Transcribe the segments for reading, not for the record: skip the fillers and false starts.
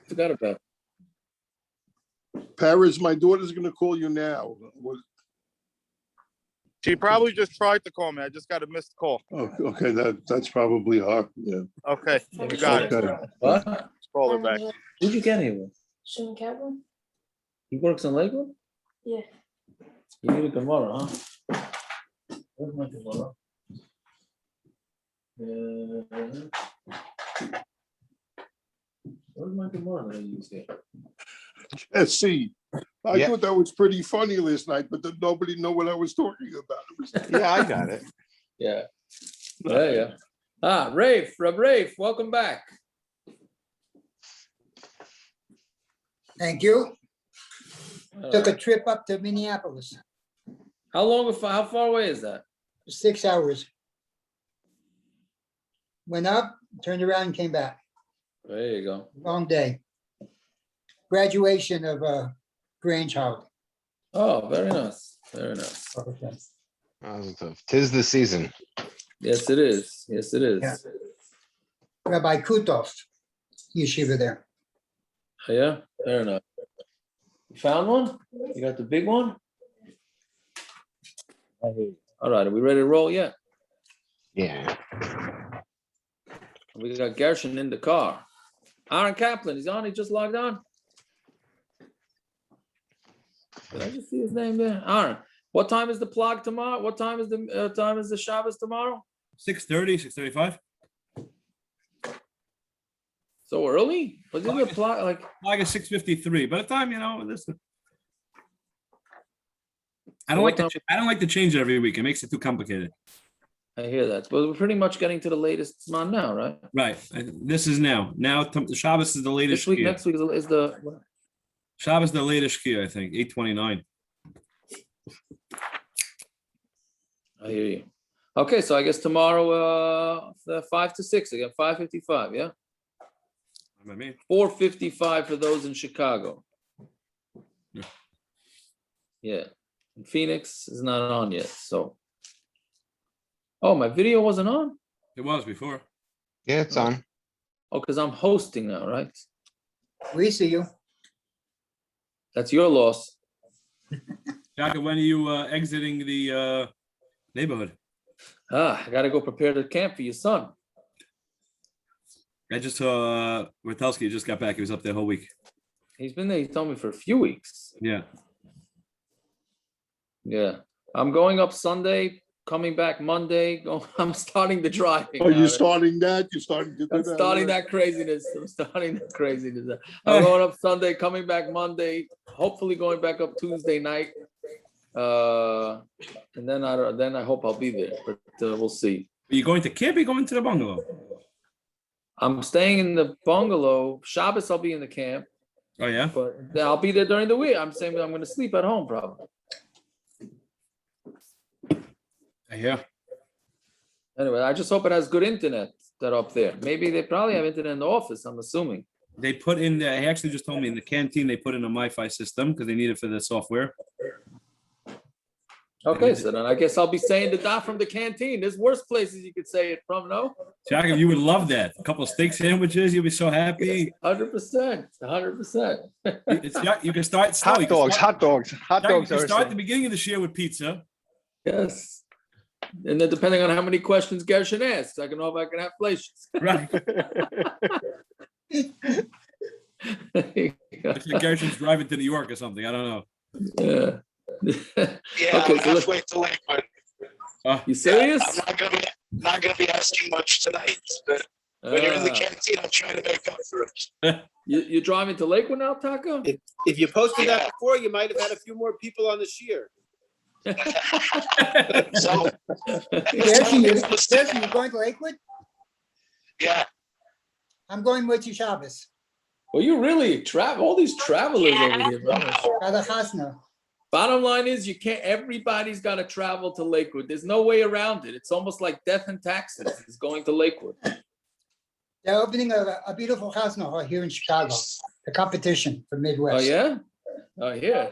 Forgot about Paris, my daughter's going to call you now. She probably just tried to call me. I just got a missed call. Oh, okay, that's probably her. Yeah. Okay, you got it. Okay. What? Just call her back. Who'd you get here with? Shimon Kaplan? He works in Lakewood? Yeah. You need a Gemara, huh? Where's my Gemara? Where's my Gemara that I use here? Let's see. I Yeah. thought that was pretty funny last night, but then nobody knew what I was talking about. Yeah, I got it. Yeah. Yeah. Rafe, Reb Rafe, welcome back. Thank you. Took a trip up to Minneapolis, How far away is that? 6 hours. Went up, turned around and came back. There you go. Long day. Graduation of a grandchild. Oh, very nice. Very nice. Tis the season. Yes, it is. Yes, it is. Yeah. Rabbi Kutov, yeshiva there. Oh, yeah, fair enough. You found one? You got the big one? All right, are we ready to roll yet? Yeah. We got Gershon in the car. Aaron Kaplan, he's on, he just logged on. Did I just see his name there? Aaron, what time is the plug tomorrow? What time is the Shabbos tomorrow? 6:30, 6:35. So early? Was it a plug like? Like a 6:53. By the time, this. I What don't like to change it every week. It makes it too complicated. I hear that. But we're pretty much getting to the latest month now, right? Right. This is now. Now the Shabbos is the latest. This week, Shkia. next week is the. Shabbos the latest Shkia, I think. 8:29. I hear you. Okay, so I guess tomorrow, 5 to 6 again, 5:55, yeah? I mean, 4:55 for those in Chicago. Yeah. Yeah, and Phoenix is not on yet, so. Oh, my video wasn't on? it was before. Yeah, it's on. Oh, because I'm hosting now, right? We see you. That's your loss. Jacka, when are you exiting the neighborhood? I gotta go prepare the camp for your son. I just saw Bertelsky just got back. He was up there the whole week. He's been there, he told me, for a few weeks. Yeah. Yeah, I'm going up Sunday, coming back Monday. I'm starting the driving. Oh, now. you're starting that? You're starting to do I'm that? starting that craziness. I'm going up Sunday, coming back Monday, hopefully going back up Tuesday night. And then I hope I'll be there, but we'll see. Are you going to camp or are you going to the bungalow? I'm staying in the bungalow. Shabbos, I'll be in the camp, Oh, yeah? but I'll be there during the week. I'm saying I'm going to sleep at home probably. I hear. Anyway, I just hope it has good internet that up there. Maybe they probably have internet in the office, I'm assuming. They put in, he actually just told me in the canteen, they put in a MiFi system because they need it for the software. Okay, so then I guess I'll be saying the daf from the canteen. There's worse places you could say it from, no? Jacka, you would love that. A couple of steak sandwiches, you'll be so happy. 100%, 100%. You can start slow. Hot dogs. Jacka, you can are start the beginning of the year with pizza. Yes. And then depending on how many questions Gershon asks, I can know if I can have places. Right. It's like Gershon's driving to New York or something. I don't know. Yeah. Yeah, Okay, I'm so halfway to Lakewood. You serious? I'm not gonna be asking much tonight, but when you're in the canteen, I'll try to make up for it. You're driving to Lakewood now, Taco? If you posted that before, you might have had a few more people on this year. So, Gershon, you going to Lakewood? yeah, I'm going with you Shabbos. Well, you really travel, all these travelers over here, bro. Father Chasna. Bottom line is everybody's got to travel to Lakewood. There's no way around it. It's almost like death and taxes is going to Lakewood. They're opening a beautiful Chasna hall here in Chicago. The competition for Midwest. Oh, yeah? Oh, yeah.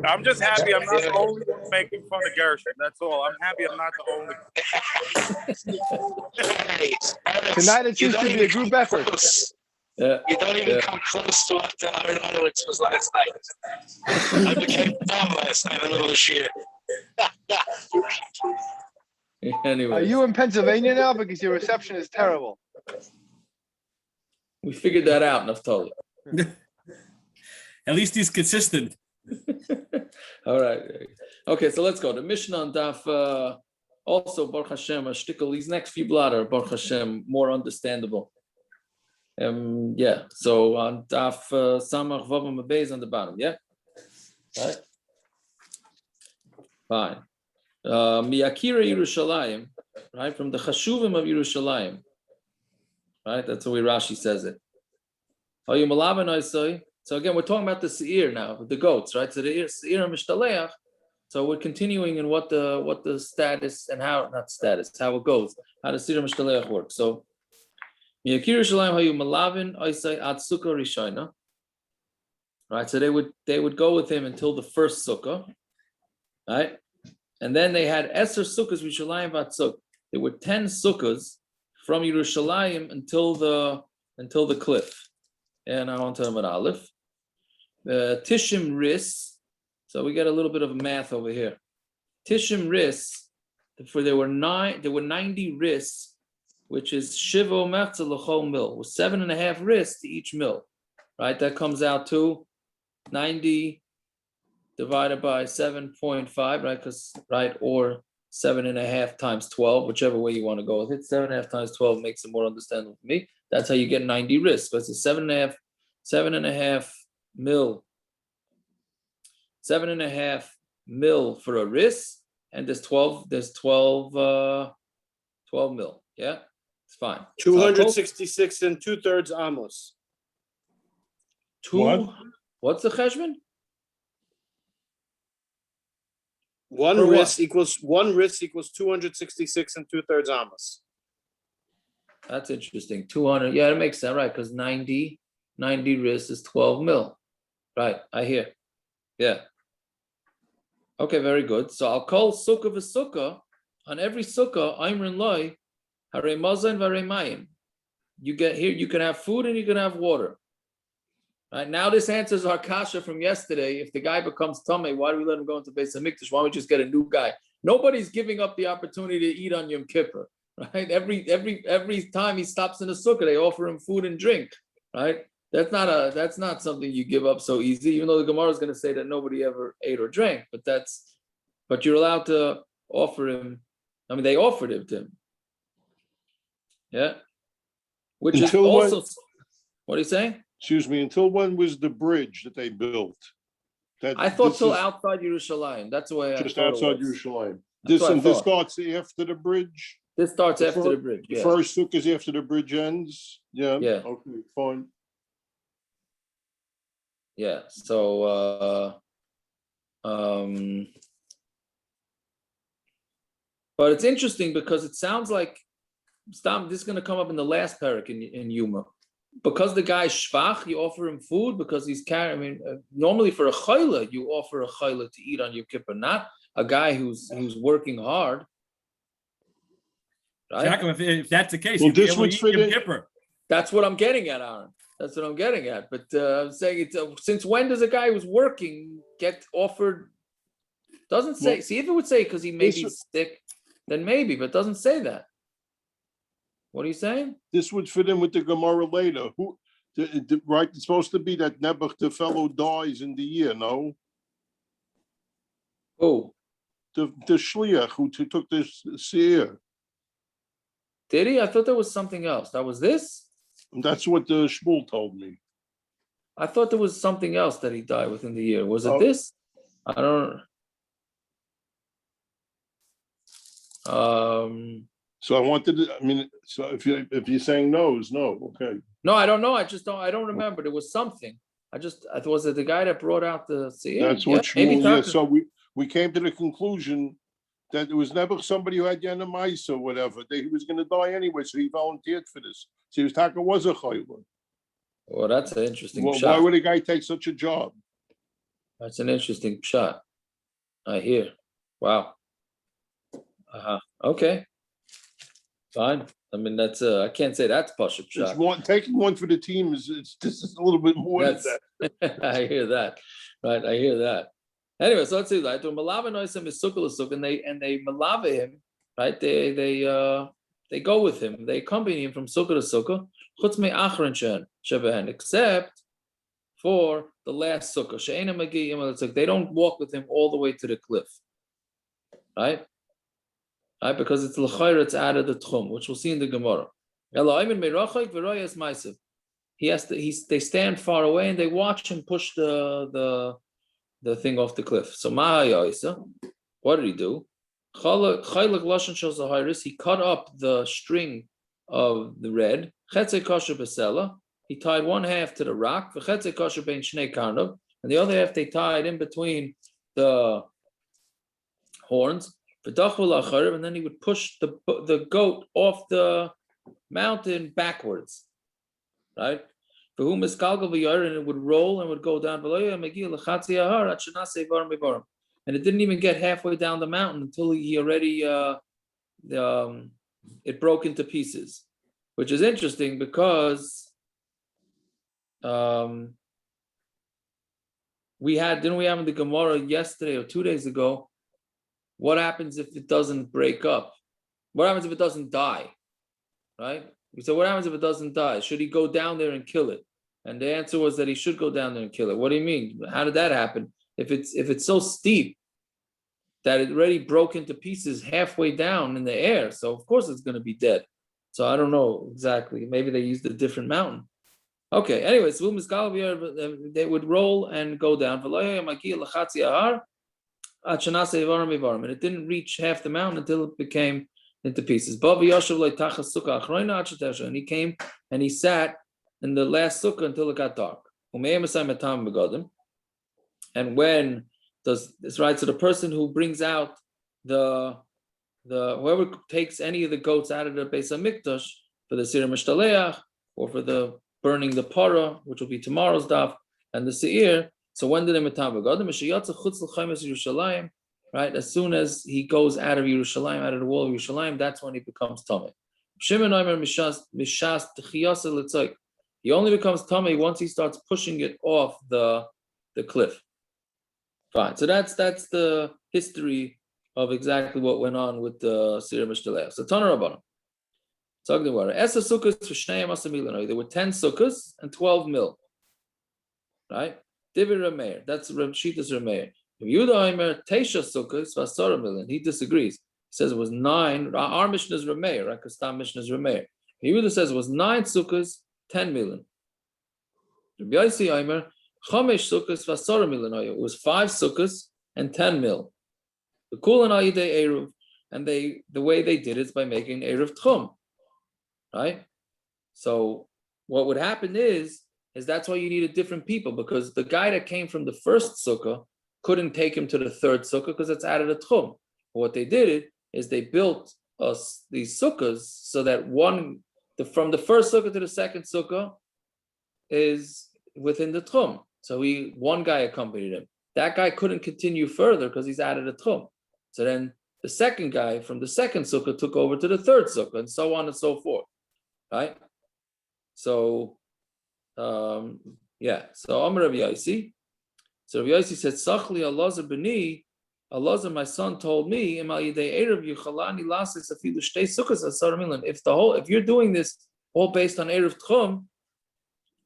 I'm just happy I'm not the only one making fun of Gershon. That's all. I'm happy I'm not the only. Tonight it seems to be a group effort. Yeah. You don't even come close to what Aaron Horowitz was last night. I became dumb last night in the middle of the year. Anyway, Are you in Pennsylvania now? Because your reception is terrible. we figured that out, Naftali. At least he's consistent. All right. Okay, so let's go. The Mishna on Daf, also Baruch Hashem, a shtickle. These next few blot are Baruch Hashem more understandable. Yeah. So on Daf Samach Vavam Beis on the bottom. Yeah. Right. Fine. Miyakira Yerushalayim, right, from the Chashuvim of Yerushalayim, right? That's the way Rashi says it. So again, we're talking about the seir now, the goats, right? So the seir and mishtaleach. So we're continuing in what the status and how, not status, how it goes, how the seir and mishtaleach works. So Miyakira Yerushalayim hayu malavin oisai ad sukkah rishayna, right? So they would go with him until the first sukkah, right? And then they had Eser Sukkahs Yerushalayim Vatzuk. There were 10 sukkahs from Yerushalayim until the cliff. And I want to talk about Aleph. Tishim Ris. So we got a little bit of math over here. Tishim Ris. For there were 90 ris, which is Shivo Mechza L'chol Mil, with 7.5 ris to each mil. Right? That comes out to 90 divided by 7.5, right? Or 7.5 times 12, whichever way you want to go with it. 7.5 times 12 makes it more understandable for me. That's how you get 90 ris. But it's a 7.5 mil. 7.5 mil for a ris, and there's 12 mil. Yeah, it's fine. 266 and 2/3 amos. What's the cheshbon? One For what? ris equals 266 and 2/3 amos. That's interesting. 200. Yeah, it makes sense, right? Because 90 ris is 12 mil. Right, I hear. Yeah. Okay, very good. So I'll call sukkah v'sukkah. On every sukkah, Imrin loy, hare mazon v'hare mayim. You get here, you can have food and you can have water. Right, now this answers our kasha from yesterday. If the guy becomes tamei, why do we let him go into Beis Hamikdash? Why don't we just get a new guy? Nobody's giving up the opportunity to eat on Yom Kippur. Right? Every time he stops in the sukkah, they offer him food and drink. Right? That's not something you give up so easy, even though the Gemara is going to say that nobody ever ate or drank, but you're allowed to offer him. I mean, they offered it to him. Yeah. Which Until is also, what are you saying? Excuse me, until when was the bridge that they built? I thought till outside Yerushalayim. That's the way I just thought outside it was. Yerushalayim. That's what I This thought. starts after the bridge. This starts The after fir- the bridge. The Yeah. first sukkah is after the bridge ends. Yeah. Yeah. Okay, fine. Yeah. So, but it's interesting because it sounds like this is going to come up in the last parak in Yoma. Because the guy's shvach, you offer him food because he's carrying. I mean, normally for a chayla, you offer a chayla to eat on Yom Kippur, not a guy who's working hard. Right? Jacob, if that's the case, Well, you'd be this able would to eat fit Yom in- Kippur. That's what I'm getting at, Aaron. That's what I'm getting at. But I'm saying since when does a guy who's working get offered? Doesn't say. Well, See, if it would say because he may be this- sick, then maybe, but it doesn't say that. What are you saying? This would fit in with the Gemara later. Right? It's supposed to be that Nebuch, the fellow, dies in the year. No, Oh, the shliach who took this seer. did he? I thought there was something else. That was this. That's what the Shmuel told me. I thought there was something else that he died within the year. Was it Oh. this? I don't. So I wanted to. I mean, so if you're saying no, it's no. Okay. No, I don't know. I don't remember. There was something. I thought was it the guy that brought out the seer? That's what maybe Shmuel. Yeah. talking- So we came to the conclusion that it was never somebody who had Yanamais or whatever. He was going to die anyway, so he volunteered for this. So he was talking was a chayla. Well, that's an interesting Well, shot. why would a guy take such a job? That's an interesting shot. I hear. Wow. Okay. Fine. I mean, that's I can't say that's Pashup It's shot. one, taking one for the team is, this is a little bit more than That's that. I hear that. Right, I hear that. Anyway, so let's see. Right, Malava Noisam is Sukal, and they malava him. Right, they go with him. They accompany him from sukkah to sukkah. Chutz me achron shebehen, except for the last sukkah. She'ena magiyim. It's like they don't walk with him all the way to the cliff. Right, right, because it's l'chayr, it's out of the tchum, which we'll see in the Gemara. They stand far away and they watch him push the thing off the cliff. So what did he do? He cut up the string of the red. He tied one half to the rock, and the other half they tied in between the horns. And then he would push the goat off the mountain backwards, right? For whom is and it would roll and would go down below, and it didn't even get halfway down the mountain until he already it broke into pieces, which is interesting because didn't we have in the Gemara yesterday or 2 days ago? What happens if it doesn't break up? What happens if it doesn't die? Right? We said, what happens if it doesn't die? Should he go down there and kill it? And the answer was that he should go down there and kill it. What do you mean? How did that happen? If it's so steep that it already broke into pieces halfway down in the air, so of course it's going to be dead. So I don't know exactly. Maybe they used a different mountain. Okay. Anyway, so they would roll and go down. And it didn't reach half the mountain until it became into pieces. And he came and he sat in the last sukkah until it got dark. And when does this right? So the person who brings out the whoever takes any of the goats out of the Beis HaMikdash for the Sira Mishtaleach or for the burning the para, which will be tomorrow's daf, and the Seir. So when did they metam v'gadim? Yerushalayim, right? As soon as he goes out of Yerushalayim, out of the wall of Yerushalayim, that's when he becomes tamei. Shimon Omer mishas t'chiyasa l'tzoik. He only becomes tamei once he starts pushing it off the cliff. Fine. So that's the history of exactly what went on with the Sira Mishtaleach. So Tana Rabbanan. Talking about it. Esa sukkahs for Shnei Masa Milan. There were 10 sukkahs and 12 mil. Right? Divir Rameir. That's Shitas Rameir. Yehuda Omer Teisha sukkahs v'asara milan. He disagrees. He says it was 9. Our Mishna is Rameir, right? Because Tam Mishna is Rameir. Yehuda says it was 9 sukkahs, 10 milan. Rabbi Yossi Omer Chamesh sukkahs v'asara milan. It was 5 sukkahs and 10 mil. The Kulan Ayidei Eruv, and the way they did it is by making Eruv Tchum. Right? So what would happen is that's why you needed different people, because the guy that came from the first sukkah couldn't take him to the third sukkah because it's out of the tchum. What they did is they built these sukkahs so that from the first sukkah to the second sukkah is within the tchum. So one guy accompanied him. That guy couldn't continue further because he's out of the tchum. So then the second guy from the second sukkah took over to the third sukkah, and so on and so forth. Right? So So Amar Rav Yossi. So Rav Yossi said, Sachli Elazar b'ni, Elazar my son told me, if you're doing this all based on Erev Tchum,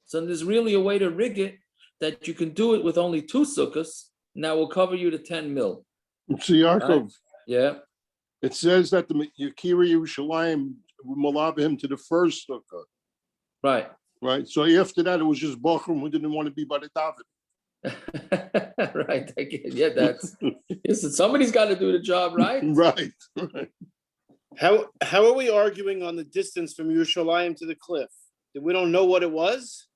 so there's really a way to rig it that you can do it with only 2 sukkahs, and that will cover you to 10 mil. So Yaakov, Right? Yeah. it says that the Yakira Yerushalayim malava him to the first sukkah. Right. Right. So after that, it was just Bachram who didn't want to be by the David. Right. Yeah, that's listen, somebody's got to do the job, right? Right. How are we arguing on the distance from Yerushalayim to the cliff? We don't know what it was?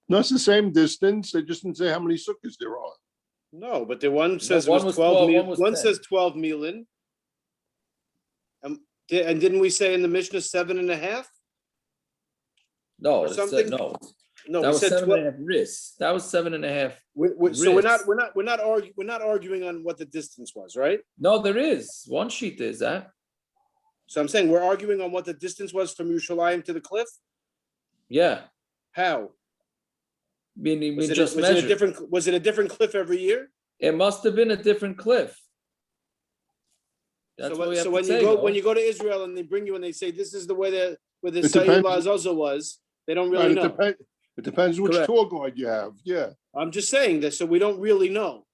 No, it's the same distance. They just didn't say how many sukkahs there are. No, but the one says one it was was 12 one was one 10. says 12 milin. And didn't we say in the Mishnah 7.5? No, Or it said, something? no. No, That we was said 7.5 ris. That was 7.5. So we're Ris. not arguing on what the distance was, right? No, there is one sheet. Is that So I'm saying we're arguing on what the distance was from Yerushalayim to the cliff. Yeah, How? meaning we Was just it a measured. different? Was it a different cliff every year? It must have been a different cliff. That's So, what we have so to when say, you go no? when you go to Israel and they bring you and they say this is the way that where the It Sayyid depends. Lazazel was, they don't Right, really it know. depends. It depends which Correct. tour guide you have. Yeah. I'm just saying that so we don't really know.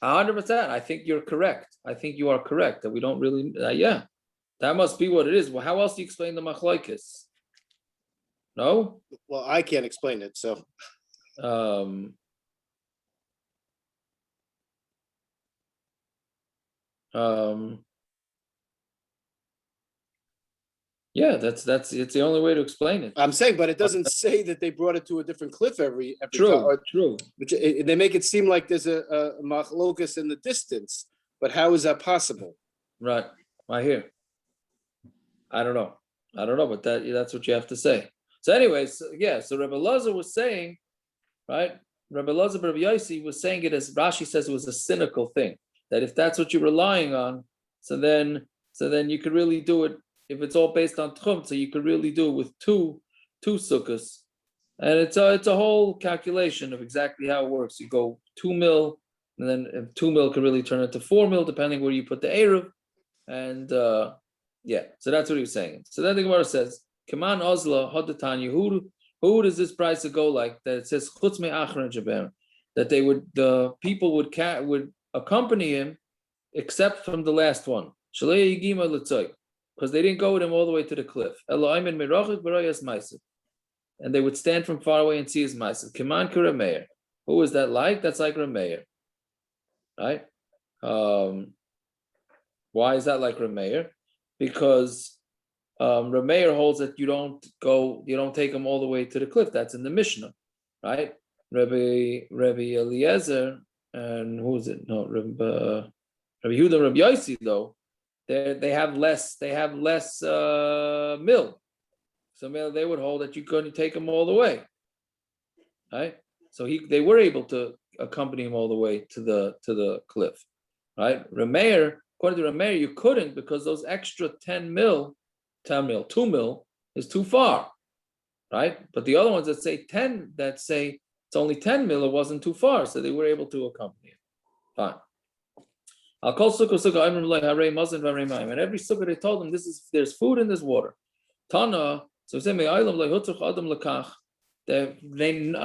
100%. I think you're correct. I think you are correct that we don't really. Yeah, that must be what it is. Well, how else do you explain the Machlokes? No. Well, I can't explain it. So Um. Yeah, that's it's the only way to explain it. I'm saying, but it doesn't say that they brought it to a different cliff every time. True, true. Which they make it seem like there's a Machlokes in the distance. But how is that possible? Right. I hear. I don't know, but that's what you have to say. So anyways, yeah, so Rebbe Lazar was saying, right? Rebbe Lazar Rebbe Yossi was saying it as Rashi says it was a cynical thing. That if that's what you're relying on, so then you could really do it if it's all based on tchum, so you could really do it with two sukkahs. And it's a whole calculation of exactly how it works. You go 2 mil, and then 2 mil can really turn into 4 mil, depending where you put the Eruv. And yeah, so that's what he was saying. So then the Gemara says, Kaman Ozla Hodatanya, who does this price go like? That it says Chutz me Achron Jaber, that the people would accompany him except from the last one. Shalei Yigima L'tzoy, because they didn't go with him all the way to the cliff. Elohim Merachik Barayas Ma'aseh, and they would stand from far away and see his Ma'aseh. Kaman Kurameir. Who is that like? That's like Rameir, right? Why is that like Rameir? Because Rameir holds that you don't take them all the way to the cliff. That's in the Mishna, right? Rabbi Eliezer and who is it? No, Rabbi Yehuda, Rabbi Yossi though. They have less mil. So they would hold that you couldn't take them all the way, right? So they were able to accompany him all the way to the cliff, right? Rameir, according to Rameir, you couldn't because those extra 2 mil is too far, right? But the other ones that say it's only 10 mil, it wasn't too far, so they were able to accompany him. Fine. I'll call sukkah and every sukkah they told them there's food and there's water. Tana, so say a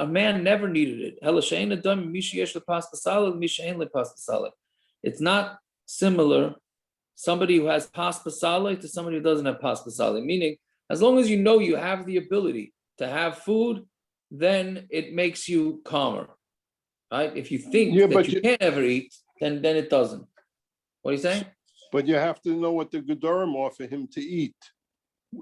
man never needed it. It's not similar, somebody who has pas pasale to somebody who doesn't have pas pasale. Meaning, as long as you know you have the ability to have food, then it makes you calmer, right? If you think that you can't ever eat, then it doesn't. What are you saying? But you have to know what the Gedorim offer him to eat.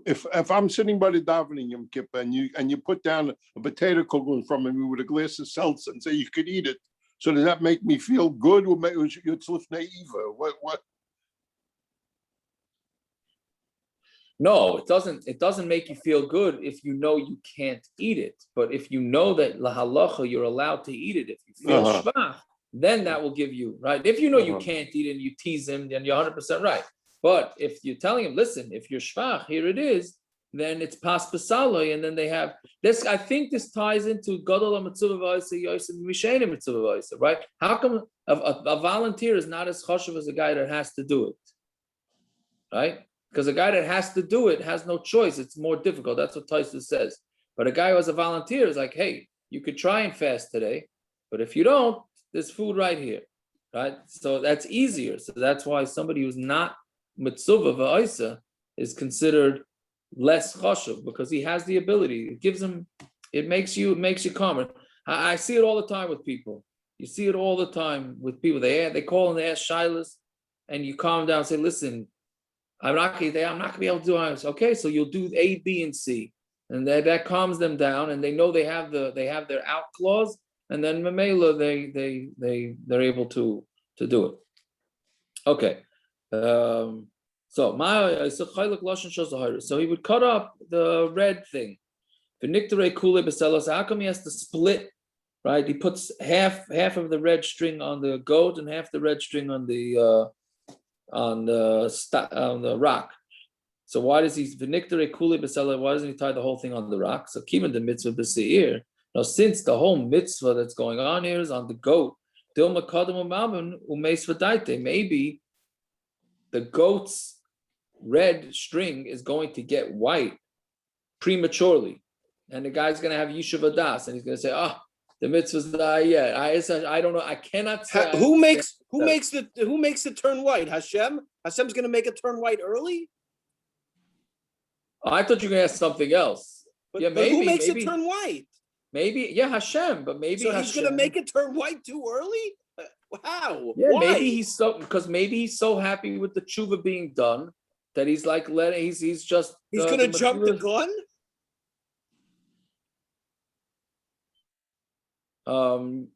If I'm sitting by the davening Yom Kippur and you put down a potato kugel in front of me with a glass of seltzer and say you could eat it, so does that make me feel good or it's naiva? What? No, it doesn't. It doesn't make you feel good if you know you can't eat it. But if you know that lahalacha you're allowed to eat it, if you feel shvach, then that will give you right. If you know you can't eat it and you tease him, then you're 100% right. But if you're telling him, listen, if you're shvach, here it is, then it's pas pasaloy, and then they have this. I think this ties into gadol mitzvah v'oisa yosef mishena mitzvah v'oisa, right? How come a volunteer is not as chashuv as a guy that has to do it, right? Because a guy that has to do it has no choice. It's more difficult. That's what Taisa says. But a guy who has a volunteer is like, hey, you could try and fast today, but if you don't, there's food right here, right? So that's easier. So that's why somebody who's not mitzvah v'oisa is considered less chashuv because he has the ability. It makes you calmer. I see it all the time with people. You see it all the time with people. They call and they ask shilas, and you calm down and say, listen, I'm not going to be able to do it. Okay, so you'll do A, B, and C, and that calms them down, and they know they have their out clause, and then Mamela they're able to do it. Okay, so he would cut up the red thing. How come he has to split? Right, he puts half of the red string on the goat and half the red string on the rock. So why does he v'niktare kuli b'sela? Why doesn't he tie the whole thing on the rock? So kiman the mitzvah b'seir. Now, since the whole mitzvah that's going on here is on the goat, maybe the goat's red string is going to get white prematurely, and the guy's going to have yishuv das, and he's going to say, the mitzvah's I don't know, I cannot say. Who makes it turn white? Hashem? Hashem's gonna make it turn white early? I thought you were going to ask something else. But, Yeah, but who makes maybe. it turn white? Maybe, yeah, Hashem, but maybe So he's Hashem, gonna make it turn white too early? How? Yeah, Why? maybe he's so happy with the tshuva being done that he's like he's just He's gonna jump the gun?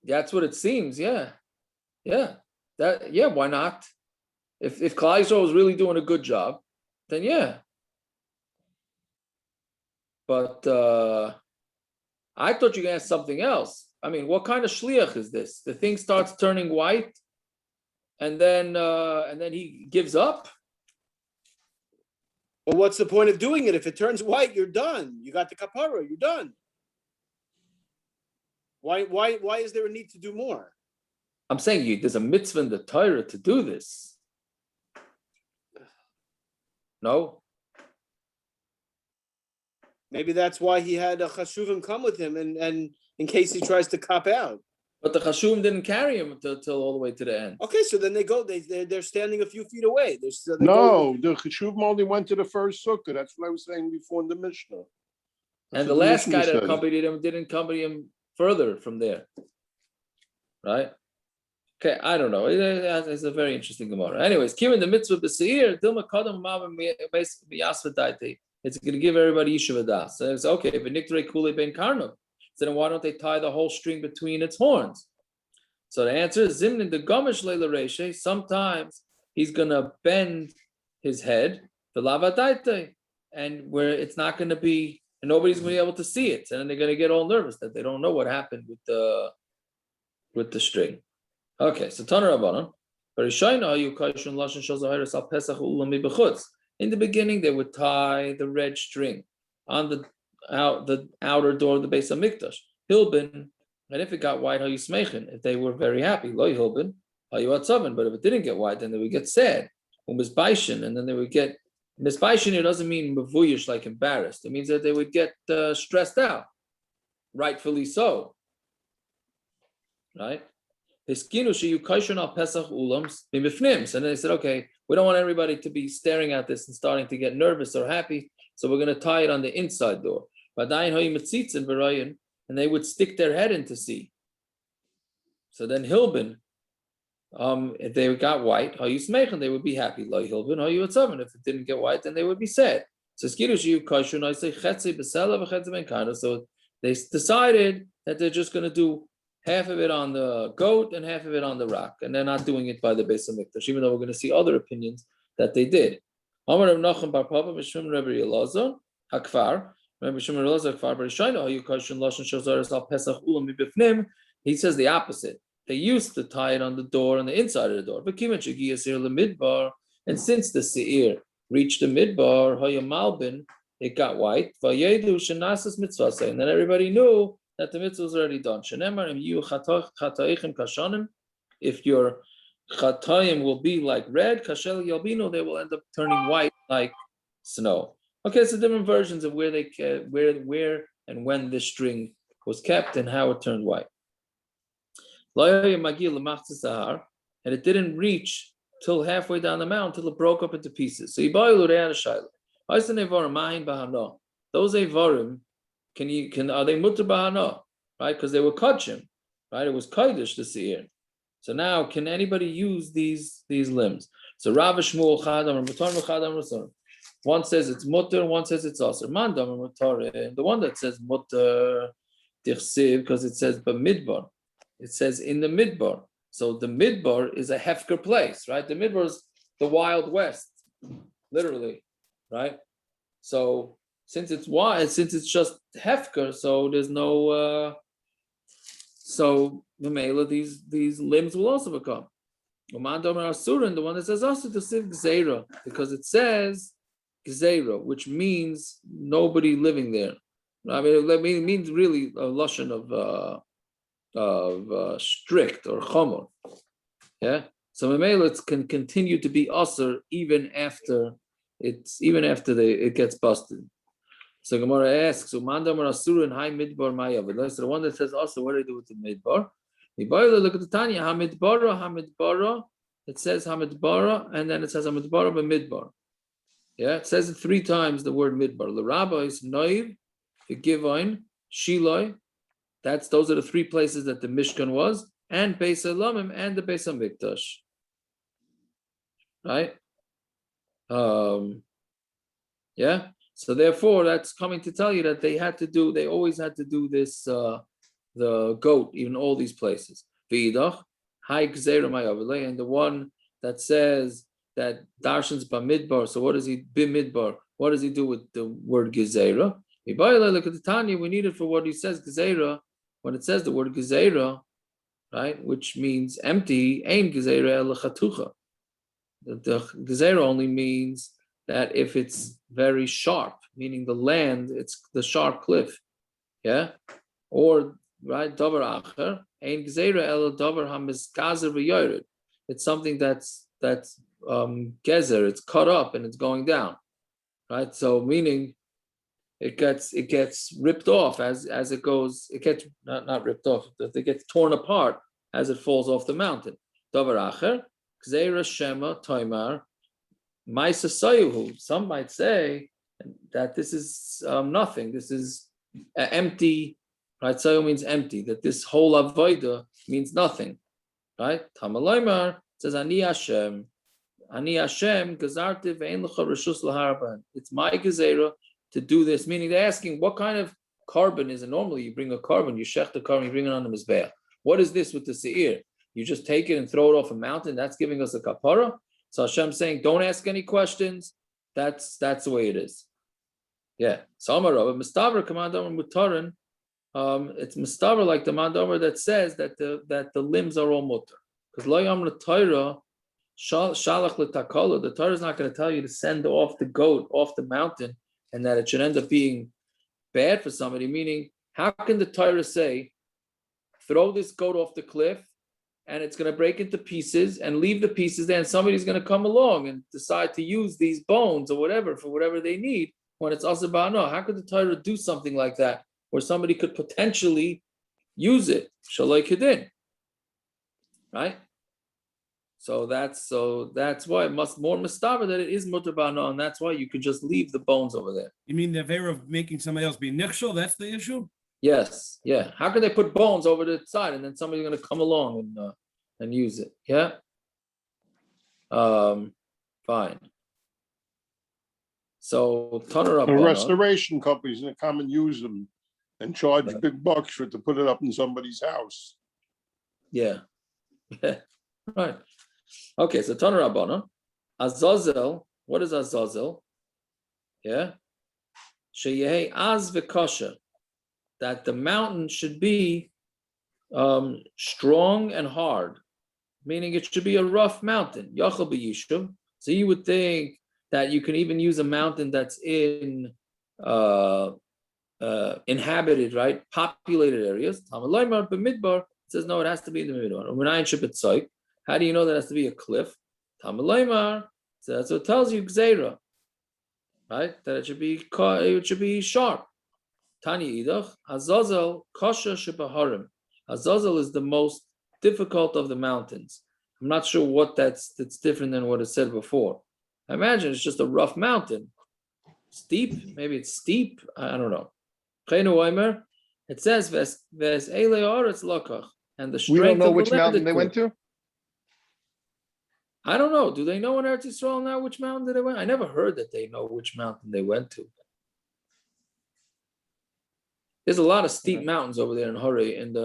That's what it seems. Yeah. Why not? If Klal Yisrael was really doing a good job, then yeah. But I thought you were gonna ask something else. I mean, what kind of shliach is this? The thing starts turning white, and then he gives up. Well, what's the point of doing it? If it turns white, you're done. You got the kapara, you're done. Why is there a need to do more? I'm saying there's a mitzvah in the Torah to do this. No? Maybe that's why he had a chashuvim come with him, and in case he tries to cop out. But the chashuvim didn't carry him till all the way to the end. Okay, so then they go. They're standing a few feet away. The cheshuvim only went to the first sukkah. That's what I was saying before in the Mishnah. And the last guy that accompanied him didn't accompany him further from there, right? Okay, I don't know. It's a very interesting Gemara. Anyways, given the mitzvah b'seir, dilma kadam ma'am b'yasvadaiti. It's going to give everybody yishuv das. So it's okay. But niktre kule ben karnov. So then why don't they tie the whole string between its horns? So the answer is zimnin the gomish leila reshe. Sometimes he's going to bend his head the lavadaite, and where it's not going to be. And nobody's going to be able to see it, and then they're going to get all nervous that they don't know what happened with the string. Okay, so Tana Rabbanan. In the beginning, they would tie the red string on the outer door of the Beis Hamikdash. Hilbin, and if it got white, how you smeichin? If they were very happy, lo hilbin, how you atzaven. But if it didn't get white, then they would get sad, and then they would get. Misbaishin here doesn't mean mavuyish, like embarrassed. It means that they would get stressed out, rightfully so. Right? Hiskinu sheyu kaishon al pesach ulams b'mifnims, and then they said, okay, we don't want everybody to be staring at this and starting to get nervous or happy, so we're going to tie it on the inside door. And they would stick their head in to see. So then Hilbin, if they got white, how you smeichin, they would be happy. Lo Hilbin, how you atzaven. If it didn't get white, then they would be sad. So so they decided that they're just going to do half of it on the goat and half of it on the rock, and they're not doing it by the Beis Hamikdash, even though we're going to see other opinions that they did. Amar Rav Nachman bar Papa b'Shimon Rabbi Elazar Hakfar. Rabbi Shimon Elazar Hakfar bar Yishayna Hayu Kashon Lashon Shozaris Al Pesach Ulam Mibifnim. He says the opposite. They used to tie it on the door, on the inside of the door. But Kiman Shegi Yasir LeMidbar, and since the Seir reached the Midbar, Hayu Malbin, it got white. Vayedu Shenasas Mitzvah, and then everybody knew that the mitzvah was already done. If your chatayim will be like red, kashel yalbino, they will end up turning white like snow. Okay, so different versions of where and when this string was kept and how it turned white. And it didn't reach till halfway down the mountain till it broke up into pieces. So those Avarim, are they mutter bahana, right? Because they were kachim, right? It was kodesh the seir. So now, can anybody use these limbs? So Rav Shmuel Chadam Chadam. One says it's mutter, one says it's aser. Mandam mutar. The one that says mutter tichsiv because it says b'midbar. It says in the midbar. So the midbar is a hefker place, right? The midbar is the Wild West, literally, right? So since it's just hefker, so there's no. So the mela, these limbs will also become. The one that says also to siv gzeira, because it says gzeira, which means nobody living there. I mean, it means really a lashon of strict or chomer. Yeah. So Mamela can continue to be usher even after it gets busted. So Gemara asks, so Mandamar Asur and High Midbar Maya. But that's the one that says also what do they do with the Midbar? Look at the Tanya, Hamidbara. It says Hamidbara, and then it says Hamidbara Midbar. Yeah, it says it 3 times the word Midbar. The Rabbi is Noiv, the Givine, Shiloi. Those are the 3 places that the Mishkan was, and Beis Elamim and the Beis Hamikdash. Right? Yeah. So therefore, that's coming to tell you that they always had to do this, the goat, even all these places. V'idach, Hai Gzeira Ma'avilei, and the one that says that Darshan's Bamidbar, so what does he, Bimidbar, what does he do with the word Gzeira? Look at the Tanya, we need it for what he says, Gzeira, when it says the word Gzeira, right, which means empty, Ein Gzeira El Chatucha. The Gzeira only means that if it's very sharp, meaning the land, it's the sharp cliff, yeah, or right, davar acher, ein gzeira el davar hamiskazer v'yored. It's something that's gezer, it's cut up and it's going down, right? So meaning it gets ripped off as it goes. It gets not ripped off. It gets torn apart as it falls off the mountain. Davar acher, gzeira shema toimar. Some might say that this is nothing. This is empty, right? Sayu means empty. That this whole avoida means nothing, right? Tamalaymar says Ani Hashem, Gazarti ve'en lecha reshus laharban. It's my gezerah to do this. Meaning they're asking what kind of carbon is it? Normally you bring a carbon, you shech the carbon, you bring it on the mizbeach. What is this with the seir? You just take it and throw it off a mountain. That's giving us a kapara. So Hashem's saying, don't ask any questions. That's the way it is. Yeah. So Amar Rabba, Mistaver Commandamar Mutarin. It's Mistaver like the Mandamar that says that the limbs are all mutar. Because Lo Yam Torah Shalach L'Takala, the Torah is not going to tell you to send off the goat off the mountain and that it should end up being bad for somebody. Meaning, how can the Torah say, throw this goat off the cliff and it's going to break into pieces and leave the pieces there, and somebody's going to come along and decide to use these bones or whatever for whatever they need when it's also about no? How could the Torah do something like that where somebody could potentially use it? Shalai Kedin. Right? So that's why it must more mistaver that it is mutar ba'ano, and that's why you could just leave the bones over there. You mean the veil of making somebody else be nichshel? That's the issue? Yes, yeah. How can they put bones over the side and then somebody's going to come along and use it? Yeah. Fine. So The restoration companies that come and use them and charge big bucks to put it up in somebody's house. Yeah. Yeah. Right. Okay. So Tana Rabbana, Azazel. What is Azazel? Yeah. Sheyeh az v'kosher. That the mountain should be strong and hard, meaning it should be a rough mountain. Yachal b'yishuv. So you would think that you can even use a mountain that's in inhabited, right, populated areas. Tamalaymar b'midbar says no, it has to be in the midbar. How do you know that it has to be a cliff? Tamalaymar, so that's what it tells you gzeira, right? That it should be sharp. Tanya idach, Azazel kosher shebaharim. Azazel is the most difficult of the mountains. I'm not sure what that's different than what it said before. I imagine it's just a rough mountain. Steep, maybe it's steep. I don't know. It says ves it's lokach, and the strength. We don't know of which the land mountain they went to. I don't know. Do they know in Eretz Yisrael now which mountain they went? I never heard that they know which mountain they went to. There's a lot of steep mountains over there in Hori in the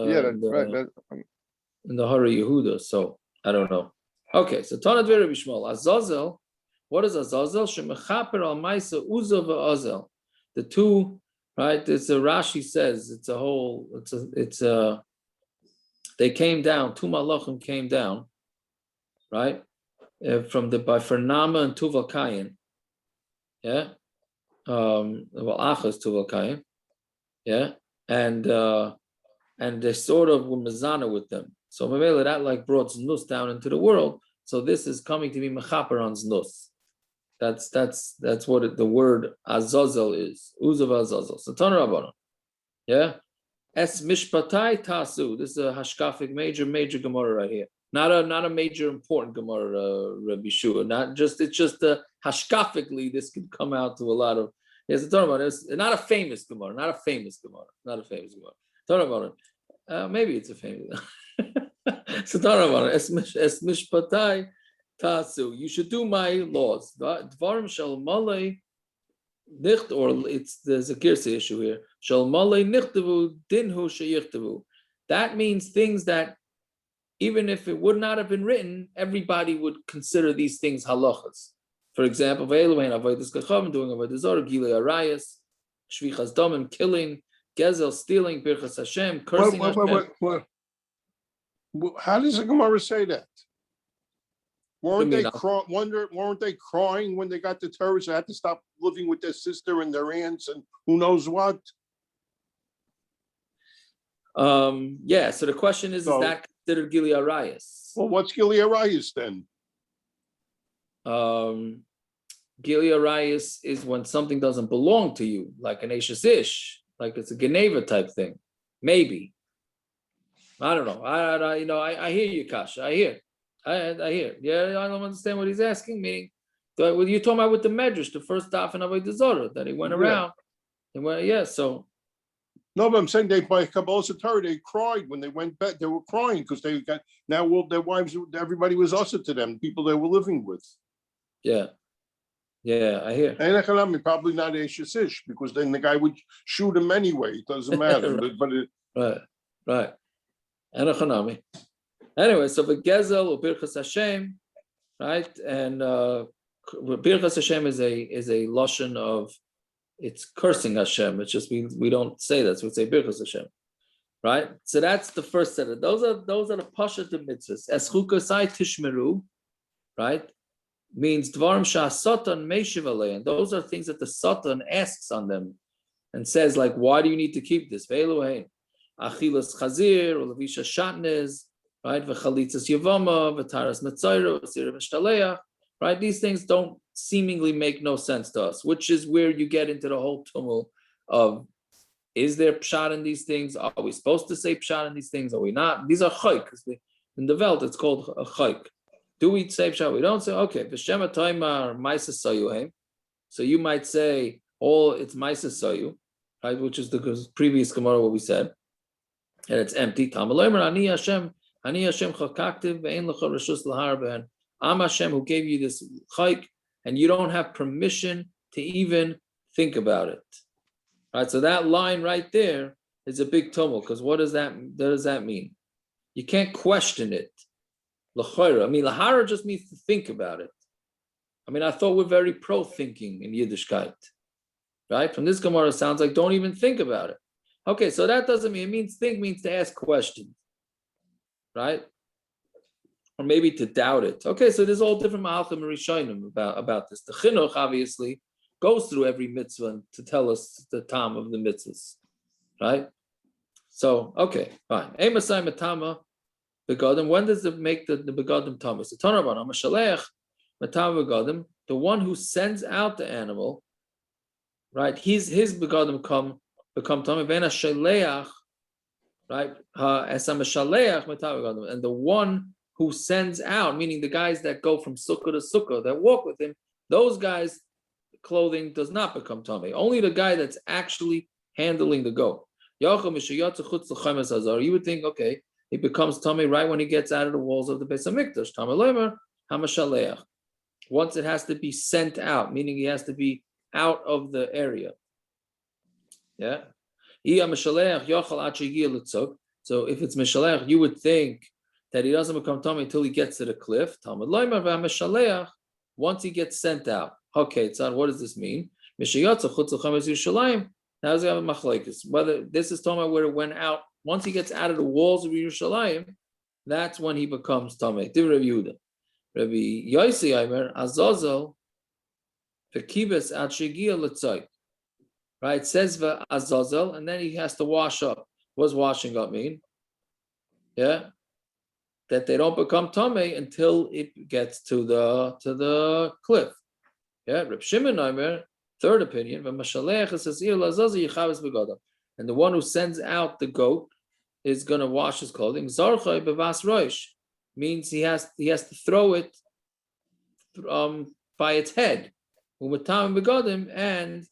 Hori Yehuda. So I don't know. Okay, so Tanat Rabbi Shmuel Azazel. What is Azazel? Shemechaper al Maisa Uza v'Azel. The two, right? It's a Rashi says it's a whole. They came down. Two malachim came down, right? By Fernama and Tuval Kayin. Yeah. Well, achas to Valkayim. Yeah. And they sort of were mezana with them. So Mamela, that like brought znus down into the world. So this is coming to be mechaper on znus. That's what the word azazel is. Uzav azazel. So Tana Rabbanon. Yeah. Es mishpatai tasu. This is a hashkafic major Gemara right here. Not a major important Gemara, Rabbi Shua. It's just hashkafically this could come out to a lot of. Yes, it's talking about it. It's not a famous Gemara. Not a famous Gemara. Talking about it. Maybe it's a famous. So talking about it. Es mishpatai tasu. You should do my laws. Dvarim shel malay. Nicht, or there's a girsa issue here. Shal malay nichtavu dinhu sheyichtavu. That means things that even if it would not have been written, everybody would consider these things halachas. For example, doing avodas zarah, gilei arayas, shvichas damim, killing, gezel, stealing, birchas Hashem, cursing Hashem. How does the Gemara say that? Weren't mean, they crying when they got the Torah? They had to stop living with their sister and their aunts and who knows what? Yeah. So the question is that considered Gili Arayas? Well, what's Gili Arayas then? Gili Arayas is when something doesn't belong to you, like an Ashes Ish, like it's a Geneva type thing. Maybe. I don't know. I hear you, Kasha. I hear. Yeah, I don't understand what he's asking. Meaning, you're talking about with the Medrash, the first daf in Avodah Zarah that he went around. So. No, but I'm saying by Kabbalah Torah, they cried when they went back. They were crying because they got their wives. Everybody was usher to them, people they were living with. Yeah, I hear. And probably not Ashes Ish because then the guy would shoot him anyway. It doesn't matter. Right. And anyway, so the Gezel or Birchas Hashem, right? And Birchas Hashem is a lashon of it's cursing Hashem. It's just we don't say that, so we say Birchas Hashem, right? So that's the first set of those are the pashat of mitzvahs. Eschukasai tishmeru, right? Means dvarim shah satan meishiv alein. Those are things that the satan asks on them and says like, why do you need to keep this? Ve'elohein achilas chazir or levisha shatnez. Right, v'chalitzas yavama, v'taras metzayro, v'sira mishtaleach. Right, these things don't seemingly make no sense to us, which is where you get into the whole tumult of: is there pshat in these things? Are we supposed to say pshat in these things? Are we not? These are chayk. In the Welt, it's called a chayk. Do we say pshat? We don't say. Okay, v'shema toimar ma'isa sayuhem. So you might say, it's ma'isa sayu, right? Which is the previous Gemara what we said, and it's empty. Tamei ani Hashem. Ani Hashem chakaktiv ve'en lecha reshus lahar b'hen. I'm Hashem who gave you this chayk, and you don't have permission to even think about it. Right. So that line right there is a big tumult because what does that mean? You can't question it. L'chayra. I mean, lahara just means to think about it. I mean, I thought we're very pro thinking in Yiddishkeit. Right. From this Gemara, it sounds like don't even think about it. Okay, so that doesn't mean think means to ask questions. Right? Or maybe to doubt it. Okay, so there's all different Mahalchim and Rishonim about this. The Chinuch obviously goes through every mitzvah to tell us the tam of the mitzvahs. Right? So, okay, fine. Emasai Matama Begadim. When does it make the Begadim Tamas? The Tanarban, Amashaleach Matama Begadim, the one who sends out the animal, right? His Begadim become Tamei. Vena Shaleach. Right, and the one who sends out, meaning the guys that go from sukkah to sukkah, that walk with him, those guys' clothing does not become tamei. Only the guy that's actually handling the goat. You would think, okay, it becomes tamei right when he gets out of the walls of the Beis Hamikdash. Once it has to be sent out, meaning he has to be out of the area. Yeah. So if it's Mishalech, you would think that he doesn't become tamei until he gets to the cliff. Once he gets sent out. Okay, Tzad, what does this mean? Now we have a Machlokes. Whether this is talking about where it went out, once he gets out of the walls of Yerushalayim, that's when he becomes tamei. Divrei Yehuda. Rabbi Yosi Aimer, Azazel, V'kibes ad shegia l'tzai. Right, says azazel, and then he has to wash up. What does washing up mean? Yeah, that they don't become tamei until it gets to the cliff. Yeah, Reb Shimon Omer, third opinion, and the one who sends out the goat is going to wash his clothing. Zarchai bevas roish means he has to throw it by its head. And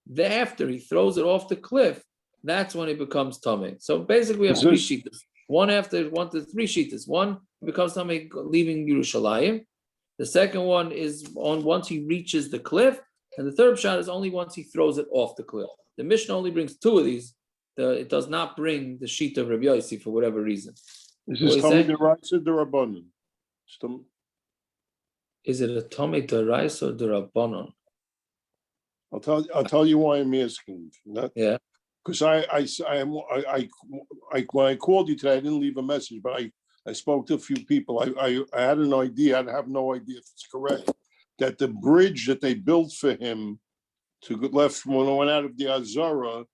thereafter he throws it off the cliff. That's when it becomes tamei. So basically, we have three shitas. One to three shitas. One becomes tamei leaving Yerushalayim. The second one is on once he reaches the cliff, and the third shot is only once he throws it off the cliff. The Mishnah only brings two of these. It does not bring the sheet of Rabbi Yossi for whatever reason. Is this tamei deraisa derabanan? Is it a tamei deraisa or derabanan? I'll tell you why I'm asking. Yeah. Because when I called you today, I didn't leave a message, but I spoke to a few people. I had an idea. I have no idea if it's correct. That the bridge that they built for him to get left when I went out of the Azara,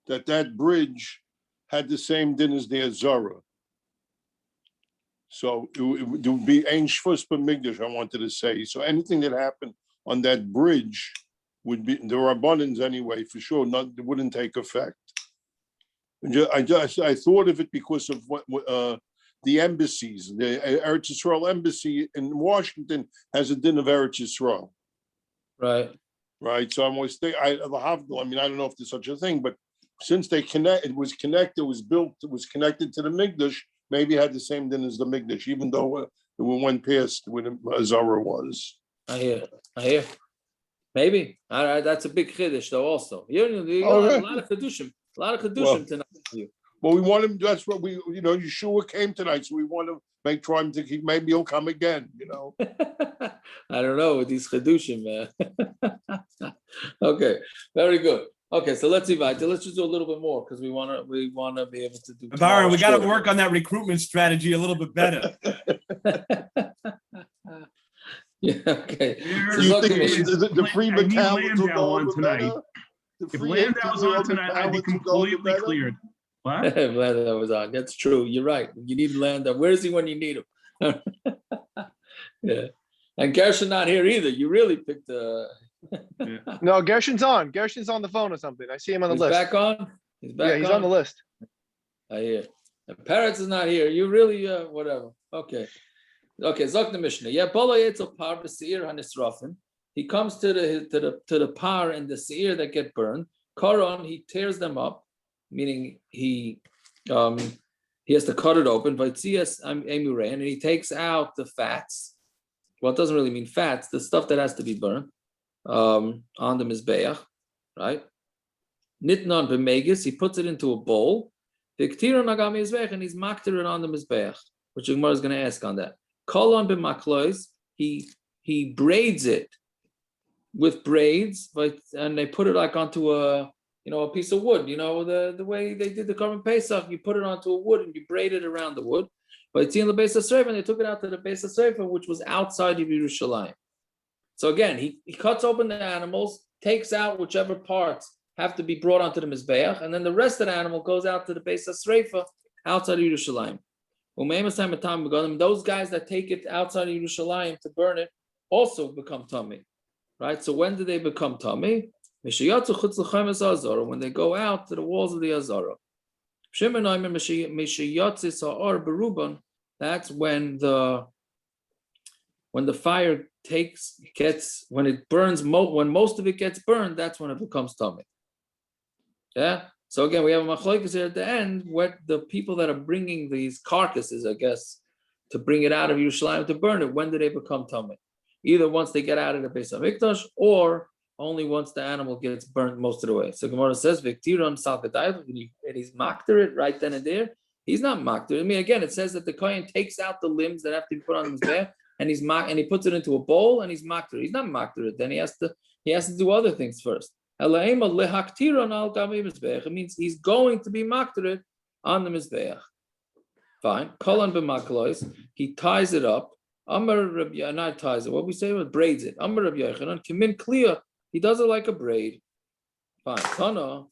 that bridge had the same din as the Azara. So it would be ein shvus b'migdash, I wanted to say. So anything that happened on that bridge would be the rabbanans anyway, for sure. It wouldn't take effect. I thought of it because of what the embassies, the Eretz Yisrael embassy in Washington has a din of Eretz Yisrael. Right. Right. So I'm always thinking, I don't know if there's such a thing, but since it was connected to the Mikdash, maybe it had the same din as the Mikdash, even though it went past when Azara was. I hear. Maybe. All right, that's a big chiddush though. Also, you got a lot of chedushim tonight for you. Well, we want him. That's what Yeshua came tonight, so we want to try him to. Maybe he'll come again. I don't know with these chedushim, man. Okay, very good. Okay, so let's see, Vita. Let's just do a little bit more because we want to be able to do. Byron, we got to work on that recruitment strategy a little bit better. Yeah. Okay. So you think the free McCallum will go on tonight? If Landau was on tonight, I'd be completely cleared. What? Landau was on. That's true. You're right. You need Landau. Where is he when you need him? Yeah. And Gershon not here either. You really picked the. No, Gershon's on. Gershon's on the phone or something. I see him on the list. Back on. He's back. Yeah, he's on the list. I hear. And Peretz is not here. You really whatever. Okay. Zok the Mishnah. Yeah, par b'seir hanisrafim. He comes to the par and the seir that get burned. Karon, he tears them up, meaning he has to cut it open. Vaitzias emurein, and he takes out the fats. Well, it doesn't really mean fats. The stuff that has to be burned on the mizbeach, right? Nitnon b'megis, he puts it into a bowl. Viktiron nagam mizbeach, and he's maktir it on the mizbeach, which the Gemara is going to ask on that. Kolon b'maklois, he braids it with braids, and they put it like onto a piece of wood. The way they did the Korban Pesach, you put it onto a wood and you braid it around the wood. But it's in the Beis HaSeifa, and they took it out to the Beis HaSeifa, which was outside of Yerushalayim. So again, he cuts open the animals, takes out whichever parts have to be brought onto the Mizbeach, and then the rest of the animal goes out to the Beis HaSeifa outside of Yerushalayim. Those guys that take it outside of Yerushalayim to burn it also become tamei, right? So when do they become tamei? When they go out to the walls of the Azara. That's when the fire when it burns, when most of it gets burned, that's when it becomes tamei. Yeah. So again, we have a Machlokes here at the end, where the people that are bringing these carcasses, I guess, to bring it out of Yerushalayim to burn it, when do they become tamei? Either once they get out of the Beis HaMikdash, or only once the animal gets burnt most of the way. So Gemara says, "Viktiron salkadayv," and he's makter it right then and there. He's not makter. I mean, again, it says that the kohen takes out the limbs that have to be put on his bear, and he puts it into a bowl, and he's makter. He's not makter it. Then he has to do other things first. It means he's going to be makter on the mizbeach. Fine. Kolon b'maklois. He ties it up. Amar Rabbi, not ties it. What we say was braids it. Amar Rabbi Yochanan, kimin kliya He does it like a braid. Fine. Tana.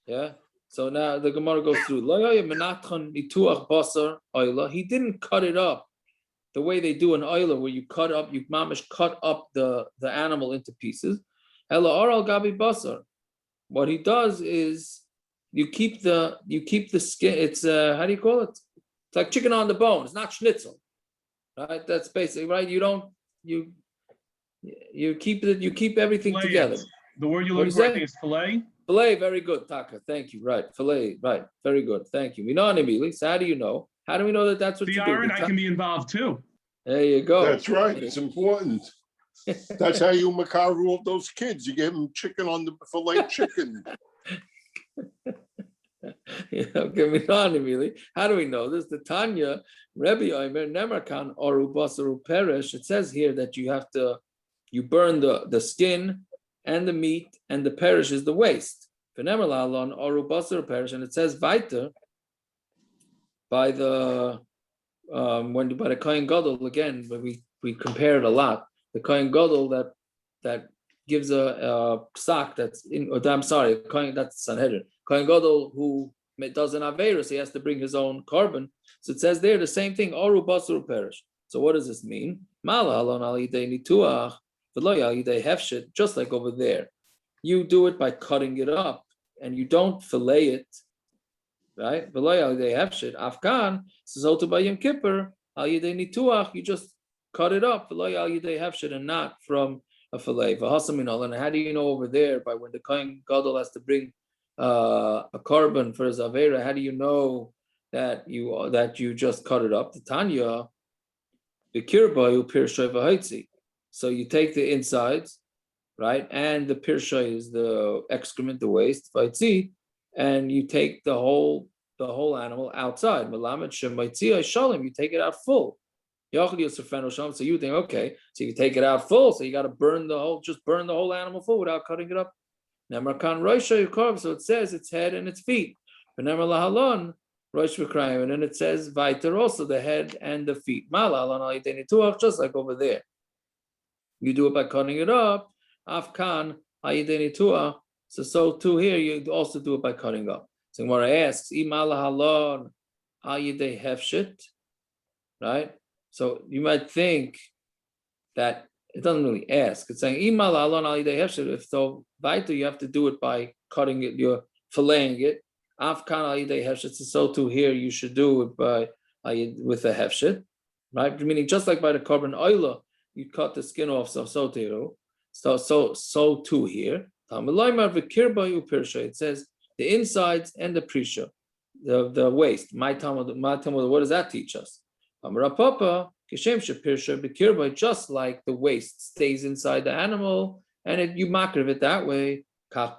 Yeah. So now the Gemara goes through. He didn't cut it up the way they do an oiler, where you mamish cut up the animal into pieces. What he does is you keep the skin. It's how do you call it? It's like chicken on the bone. It's not schnitzel, right? That's basically right. You keep everything Fillet together. it. The word you're What looking for, I is think, is fillet. Filet, very good, Taka. Thank you. Right, filet, right, very good. Thank you. We know immediately. So how do you know? How do we know that that's what See, you do? Aaron, I can be involved too. There you go. That's right. It's important. That's how you makar rule those kids. You give them chicken on the fillet chicken. Okay, we know immediately. How do we know this? The Tanya, Rebbe Omer, Nemarkan, Oru Basaru Perish. It says here that you burn the skin and the meat, and the perish is the waste. And it says weiter by the by the Kohen Gadol again. We compare it a lot. The Kohen Gadol that gives a psak that's in. I'm sorry, Kohen, that's Sanhedrin. Kohen Gadol who does an averus, he has to bring his own carbon. So it says there the same thing. Oru basur perish. So what does this mean? Mala alon al yidei nituach. Just like over there, you do it by cutting it up, and you don't fillet it, right? Afghan by Yom Kippur, you just cut it up, and not from a fillet. And how do you know over there by when the Kohen Gadol has to bring a carbon for his avera? How do you know that you just cut it up? The Tanya, the kirbayu pirshoy v'haitzi. So you take the insides, right, and the pirsha is the excrement, the waste, and you take the whole animal outside. You take it out full. So you think, okay, so you take it out full, so you got to burn the whole animal full without cutting it up. So it says its head and its feet. And then it says Viter also the head and the feet. Just like over there. You do it by cutting it up. Afkan so too here you also do it by cutting up. So Gemara asks, right? So you might think that it doesn't really ask. It's saying if so, you have to do it by cutting it. You're filleting it. Afkan so too here you should do it by with a hefshet, right? Meaning just like by the carbon oila. You cut the skin off, so too here. It says the insides and the prisha, the waist. My Talmud, what does that teach us? Just like the waist stays inside the animal, and you makriv it that way. So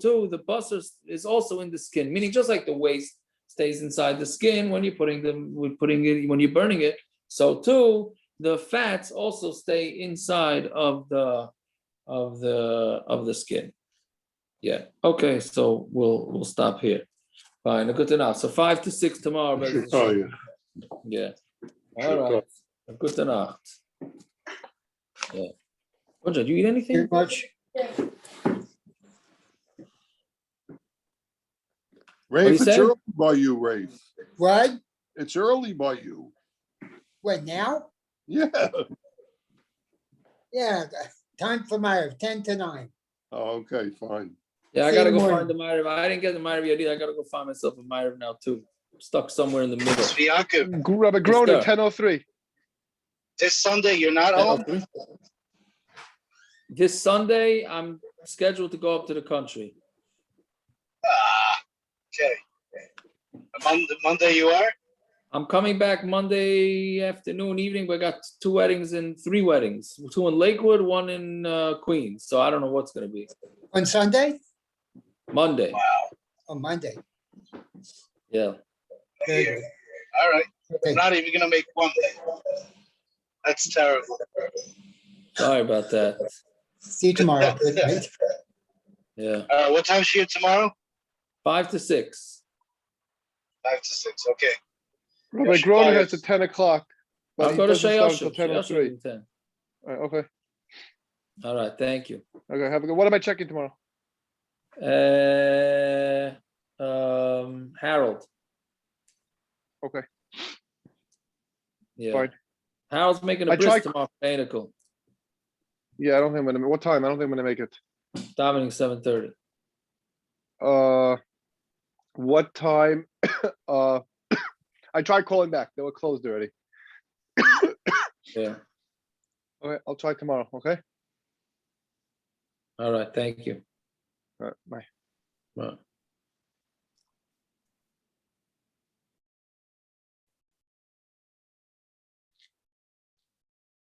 too the basar is also in the skin, meaning just like the waist stays inside the skin when you're when you're burning it, so too. The fats also stay inside of the skin. Yeah. Okay. So we'll stop here. Fine. Good enough. So 5 to 6 tomorrow. Yeah. All right. Good enough. Yeah. Roger, do you eat anything? Much. Rafe, it's say? early by you, Rafe. What? It's early by you. What, now? Yeah. Yeah, time for my 10 to 9. Oh, okay, fine. Yeah, I See gotta you go tomorrow. find the Ma'ariv. I didn't get the Ma'ariv yet either. I gotta go find myself a Ma'ariv now too. I'm stuck somewhere in the middle. Yaakov, Rabbi Gronin, Yes, sir. 10:03. this Sunday you're not home? This Sunday, I'm scheduled to go up to the country. Okay. Monday you are? I'm coming back Monday afternoon, evening, but I got 2 weddings and 3 weddings. 2 in Lakewood, 1 in Queens. So I don't know what's going to be. On Sunday? Monday. On Monday. Yeah. Very Here. good. All right. Okay. I'm not even gonna make one day. That's terrible. Sorry about that. See you tomorrow. Good night. Yeah. What time's here tomorrow? 5 to 6. 5 to 6. Okay. Rabbi Gronin has at 10 o'clock. But I'll he go to doesn't start until Shayoshu. 10:03. Shayoshu 10. All right, okay. All right, thank you. Okay, have a good, what am I checking tomorrow? Harold. Okay, Yeah. fine. Harold's making a I bris tried- tomorrow. Medical. Yeah, I don't think I'm gonna, what time? I don't think I'm gonna make it. Davening 7:30. What time? I tried calling back. They were closed already. Yeah. Okay, I'll try tomorrow, okay? All right, thank you. All right, bye. Well.